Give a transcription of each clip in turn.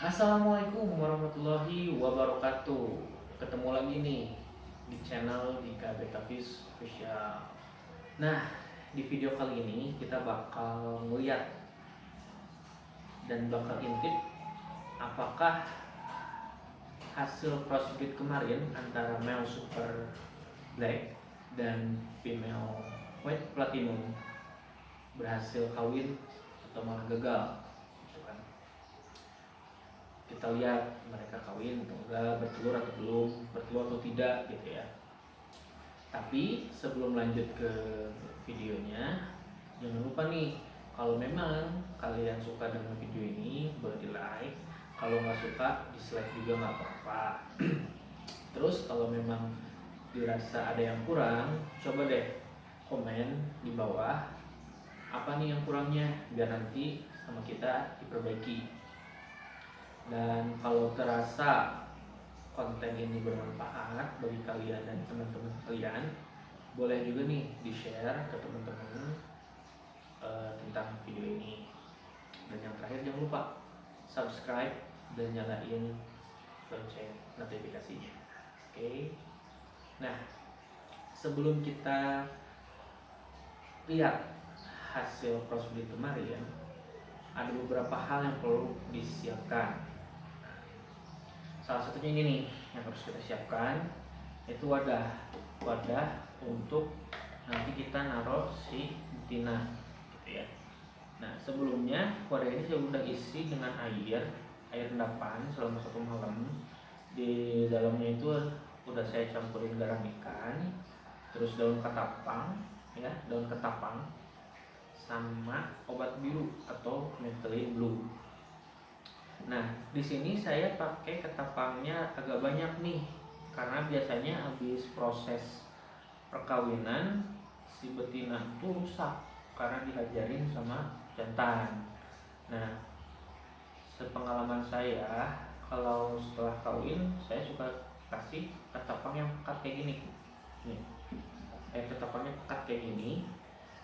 Assalamualaikum warahmatullahi wabarakatuh. Ketemu lagi nih di channel Dika Betavis Official. Nah, di video kali ini kita bakal ngeliat dan bakal intip apakah hasil crossbreed kemarin antara male super black dan female white platinum berhasil kawin atau malah gagal. Kita lihat mereka kawin atau enggak, bertelur atau belum, bertelur atau tidak gitu ya. Tapi sebelum lanjut ke videonya, jangan lupa nih, kalau memang kalian suka dengan video ini boleh di like, kalau nggak suka dislike juga nggak apa-apa. Terus kalau memang dirasa ada yang kurang, coba deh komen di bawah apa nih yang kurangnya, biar nanti sama kita diperbaiki. Dan kalau terasa konten ini bermanfaat bagi kalian dan teman-teman kalian, boleh juga nih di-share ke teman-teman tentang video ini. Dan yang terakhir, jangan lupa subscribe dan nyalain lonceng notifikasinya. Oke. Nah, sebelum kita lihat hasil crossbreed kemarin, ada beberapa hal yang perlu disiapkan. Salah satunya ini nih yang harus kita siapkan, itu wadah untuk nanti kita naruh si betina gitu ya. Nah, sebelumnya wadah ini saya udah isi dengan air endapan selama 1 malam. Di dalamnya itu udah saya campurin garam ikan, terus daun ketapang ya, daun ketapang sama obat biru atau methylene blue. Nah, di sini saya pakai ketapangnya agak banyak nih, karena biasanya habis proses perkawinan si betina itu rusak karena dihajarin sama jantan. Nah, sepengalaman saya, kalau setelah kawin saya suka kasih ketapang yang pekat kayak gini. Nih, ketapangnya pekat kayak gini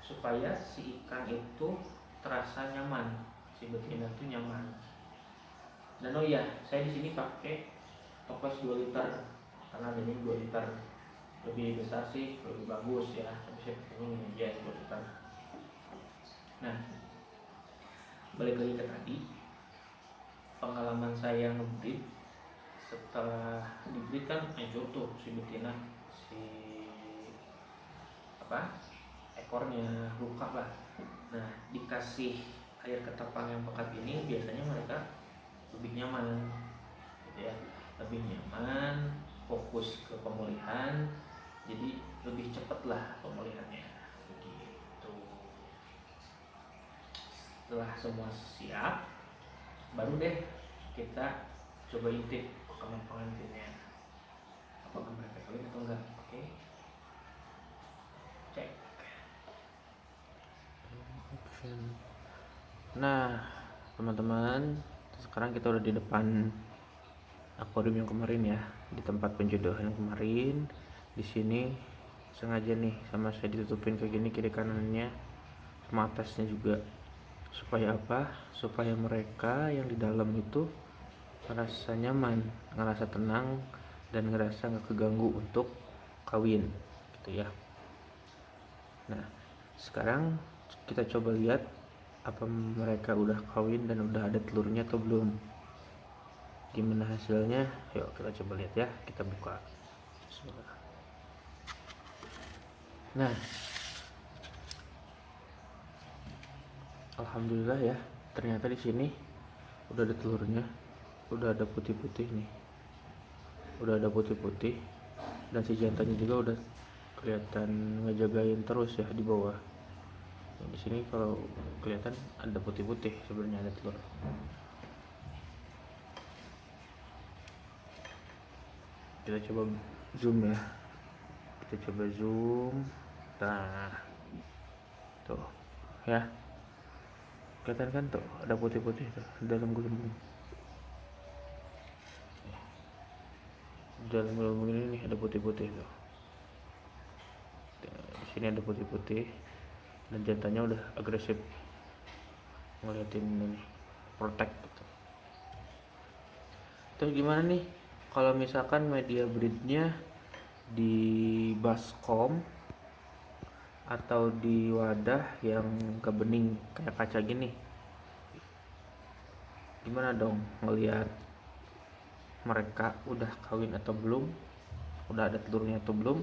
supaya si ikan itu terasa nyaman, si betina itu nyaman. Dan oh ya, saya di sini pakai toples 2 liter karena ini 2 liter lebih besar sih, lebih bagus ya. Tapi saya pakai ini aja 2 liter. Nah, balik lagi ke tadi, pengalaman saya ngebreed. Setelah dibreed kan hancur tuh si betina, si ekornya luka lah. Nah, dikasih air ketapang yang pekat ini biasanya mereka lebih nyaman gitu ya, lebih nyaman, fokus ke pemulihan, jadi lebih cepat lah pemulihannya begitu. Setelah semua siap, baru deh kita coba intip rekaman pengantinnya, apakah mereka kawin atau enggak. Oke, cek. Nah, teman-teman, sekarang kita udah di depan akuarium yang kemarin ya, di tempat penjodohan yang kemarin. Di sini sengaja nih sama saya ditutupin kayak gini kiri kanannya, sama atasnya juga. Supaya apa? Supaya mereka yang di dalam itu ngerasa nyaman, ngerasa tenang, dan ngerasa nggak keganggu untuk kawin gitu ya. Nah, sekarang kita coba lihat apa mereka udah kawin dan udah ada telurnya atau belum. Gimana hasilnya? Yuk kita coba lihat ya. Kita buka. Bismillah. Nah, alhamdulillah ya. Ternyata di sini udah ada telurnya. Udah ada putih-putih nih. Udah ada putih-putih. Dan si jantannya juga udah kelihatan ngejagain terus ya di bawah. Di sini kalau kelihatan ada putih-putih, sebenarnya ada telur. Kita coba zoom ya, kita coba zoom. Nah, tuh ya, kelihatan kan tuh ada putih-putih tuh dalam gelembung. Dalam gelembung ini nih ada putih-putih tuh. Di sini ada putih-putih dan jantannya udah agresif ngeliatin ini, protect gitu. Terus gimana nih kalau misalkan media breednya di baskom atau di wadah yang kebening kayak kaca gini, gimana dong ngelihat mereka udah kawin atau belum, udah ada telurnya atau belum,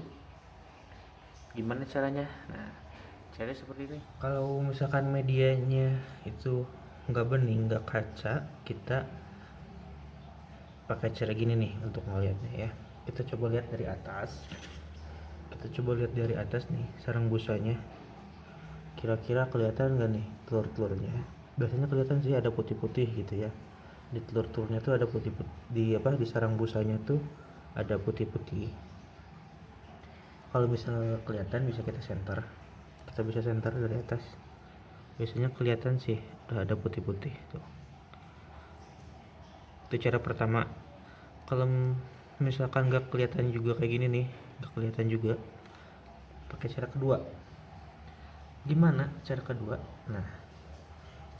gimana caranya? Nah, caranya seperti ini. Kalau misalkan medianya itu nggak bening, nggak kaca, kita pakai cara gini nih untuk ngelihatnya ya. Kita coba lihat dari atas. Nih sarang busanya. Kira-kira kelihatan nggak nih telur-telurnya? Biasanya kelihatan sih, ada putih-putih gitu ya. Di telur-telurnya tuh ada putih-putih, di sarang busanya tuh ada putih-putih. Kalau misalnya kelihatan bisa kita bisa center dari atas. Biasanya kelihatan sih udah ada putih-putih tuh. Itu cara pertama. Kalau misalkan nggak kelihatan juga kayak gini nih, nggak kelihatan juga, pakai cara kedua. Gimana cara kedua? Nah,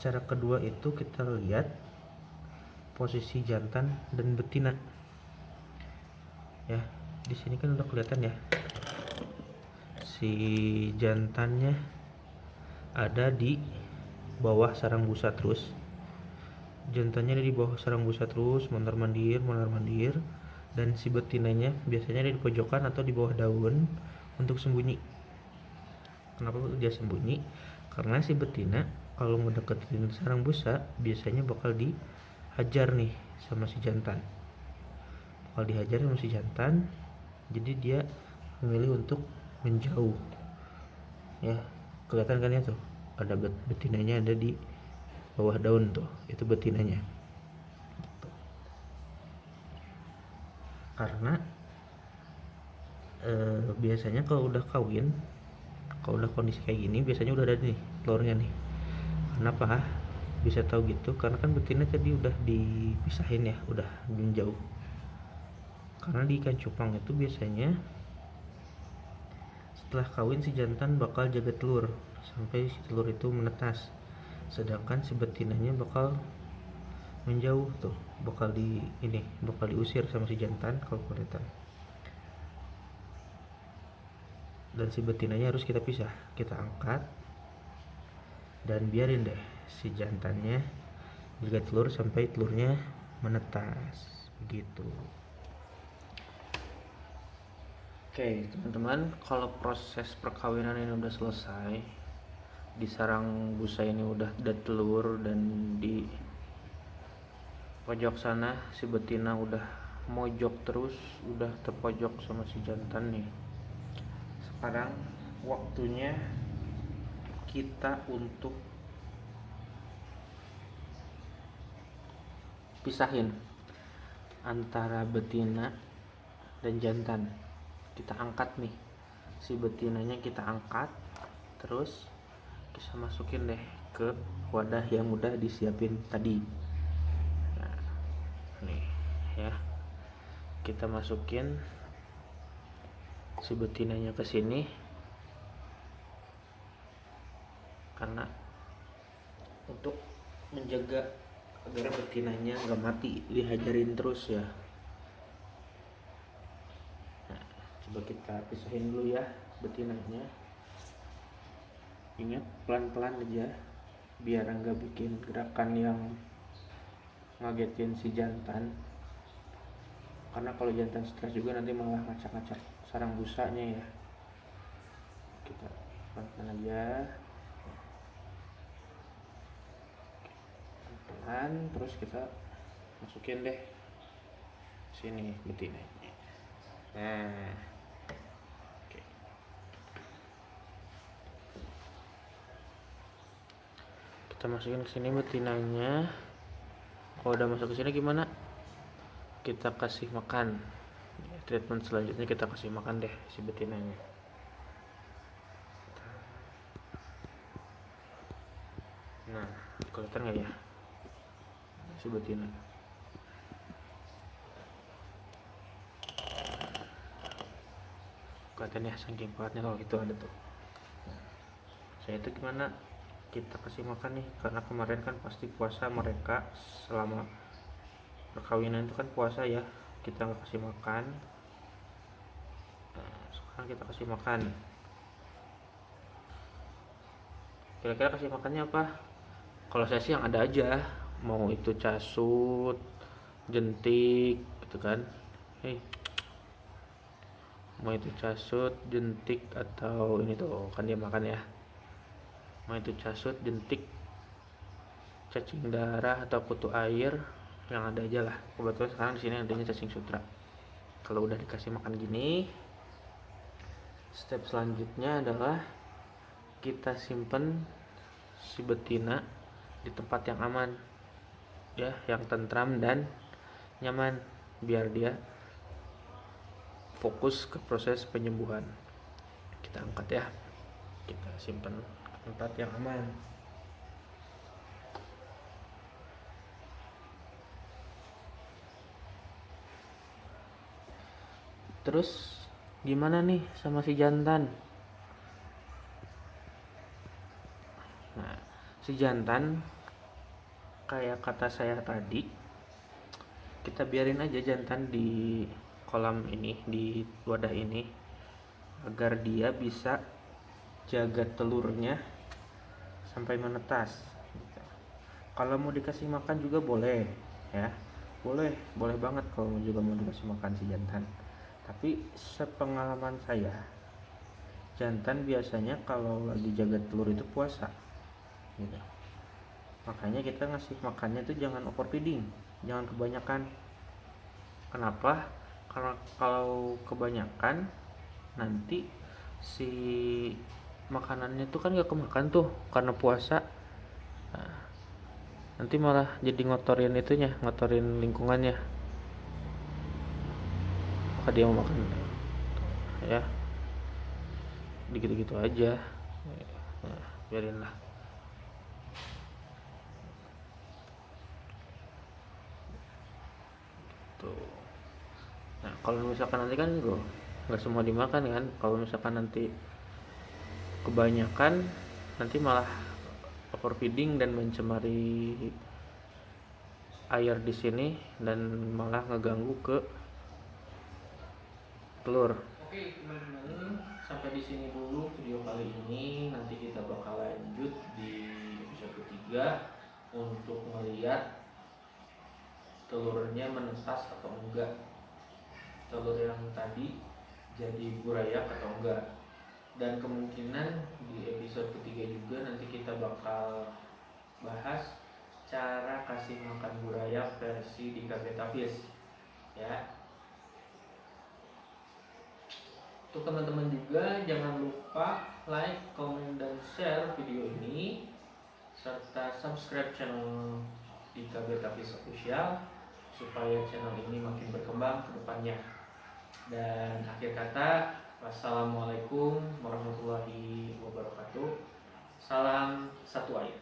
cara kedua itu kita lihat posisi jantan dan betina. Ya, di sini kan udah kelihatan ya. Si jantannya ada di bawah sarang busa terus. Jantannya ada di bawah sarang busa terus, mondar-mandir, dan si betinanya biasanya ada di pojokan atau di bawah daun untuk sembunyi. Kenapa dia sembunyi? Karena si betina kalau ngedeketin sarang busa biasanya bakal dihajar nih sama si jantan. Jadi dia memilih untuk menjauh. Ya, kelihatan kan ya tuh. Ada betinanya ada di bawah daun tuh, itu betinanya. Karena biasanya kalau udah kondisi kayak gini biasanya udah ada nih telurnya nih. Kenapa bisa tahu gitu? Karena kan betina tadi udah dipisahin ya, udah menjauh. Karena di ikan cupang itu biasanya setelah kawin si jantan bakal jaga telur sampai si telur itu menetas, sedangkan si betinanya bakal menjauh tuh, bakal diusir sama si jantan kalau kelihatan. Dan si betinanya harus kita pisah, kita angkat dan biarin deh si jantannya jaga telur sampai telurnya menetas begitu. Oke teman-teman, kalau proses perkawinan ini udah selesai, di sarang busa ini udah ada telur, dan di pojok sana si betina udah mojok terus, udah terpojok sama si jantan nih. Sekarang waktunya kita untuk pisahin antara betina dan jantan. Kita angkat nih, si betinanya kita angkat, terus kita masukin deh ke wadah yang udah disiapin tadi. Nah, nih ya, kita masukin si betinanya ke sini, karena untuk menjaga agar betinanya nggak mati dihajarin terus ya. Nah, coba kita pisahin dulu ya betinanya. Ingat pelan-pelan aja biar nggak bikin gerakan yang ngagetin si jantan, karena kalau jantan stres juga nanti malah ngacak-ngacak sarang busanya ya. Kita pelan-pelan aja, pelan, terus kita masukin deh sini betinanya. Nah, oke. Kita masukin ke sini betinanya. Kalau udah masuk ke sini gimana? Kita kasih makan. Treatment selanjutnya kita kasih makan deh si betinanya. Nah, kelihatan nggak ya si betina? Kelihatan ya, saking kuatnya kalau gitu ada tuh. Saya itu gimana kita kasih makan nih, karena kemarin kan pasti puasa mereka selama perkawinan itu kan puasa ya, kita nggak kasih makan. Nah, sekarang kita kasih makan. Kira-kira kasih makannya apa? Kalau saya sih yang ada aja, mau itu casut, jentik gitu kan. Hei, mau itu casut, jentik, atau ini tuh kan dia makan ya. Mau itu casut, jentik, cacing darah atau kutu air, yang ada aja lah. Kebetulan sekarang di sini adanya cacing sutra. Kalau udah dikasih makan gini, step selanjutnya adalah kita simpen si betina di tempat yang aman ya, yang tentram dan nyaman, biar dia fokus ke proses penyembuhan. Kita angkat ya, kita simpan ke tempat yang aman. Terus gimana nih sama si jantan? Nah, si jantan kayak kata saya tadi, kita biarin aja jantan di kolam ini, di wadah ini, agar dia bisa jaga telurnya sampai menetas. Kalau mau dikasih makan juga boleh ya, boleh banget kalau juga mau dikasih makan si jantan. Tapi sepengalaman saya, jantan biasanya kalau lagi jaga telur itu puasa gitu. Makanya kita ngasih makannya itu jangan overfeeding, jangan kebanyakan. Kenapa? Karena kalau kebanyakan nanti si makanannya tuh kan gak kemakan tuh karena puasa. Nah, nanti malah jadi ngotorin itunya, ngotorin lingkungannya. Maka dia mau makan ya gitu-gitu aja. Nah, biarin lah tuh. Nah, kalau misalkan nanti kan nggak semua dimakan kan. Kalau misalkan nanti kebanyakan, nanti malah overfeeding dan mencemari air di sini dan malah ngeganggu ke telur. Oke teman-teman, sampai di sini dulu video kali ini. Nanti kita bakal lanjut di episode ketiga untuk melihat telurnya menetas atau enggak, telur yang tadi jadi burayak atau enggak. Dan kemungkinan di episode ketiga juga nanti kita bakal bahas cara kasih makan burayak versi Dika Betavis ya. Untuk teman-teman juga jangan lupa like, comment, dan share video ini serta subscribe channel Dika Betavis Official supaya channel ini makin berkembang ke depannya. Dan akhir kata, wassalamualaikum warahmatullahi wabarakatuh. Salam satu air.